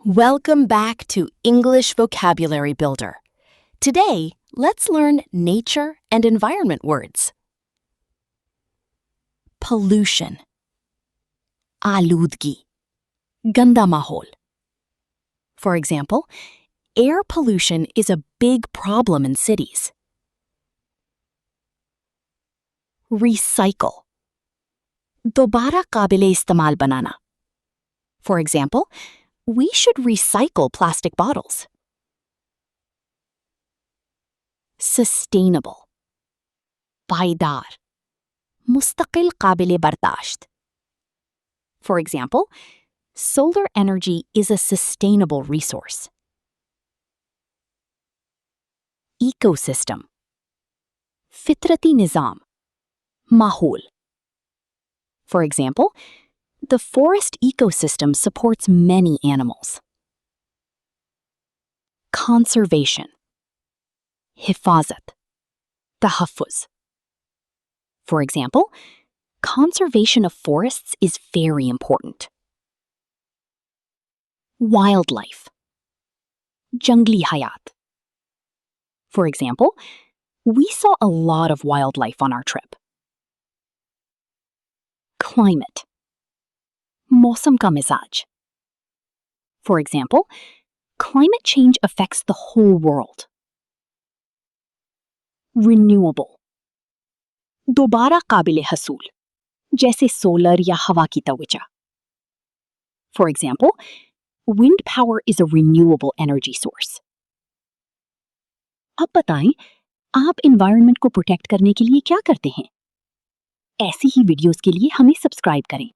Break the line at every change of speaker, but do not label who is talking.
Welcome back to English Vocabulary Builder. Today, let's learn nature and environment words. Pollution. Aaludgi. Ganda mahol. For example, air pollution is a big problem in cities. Recycle. Dobara qabile istemal banana. For example, we should recycle plastic bottles. Sustainable. Paidar. Mustaqil qabile bardasht. For example, solar energy is a sustainable resource. Ecosystem. Fitrati nizam. Mahol. For example, the forest ecosystem supports many animals. Conservation. Hifazat. Tahaffuz. For example, conservation of forests is very important. Wildlife. Jungli hayat. For example, we saw a lot of wildlife on our trip. Climate. Mausam ka mizaj. For example, climate change affects the whole world. Renewable. Dobara qabile hasool, jaise solar ya hawa ki tawija. For example, wind power is a renewable energy source. अब बताएं, आप environment को protect करने के लिए क्या करते हैं? ऐसी ही वीडियोस के लिए हमें सब्सक्राइब करें.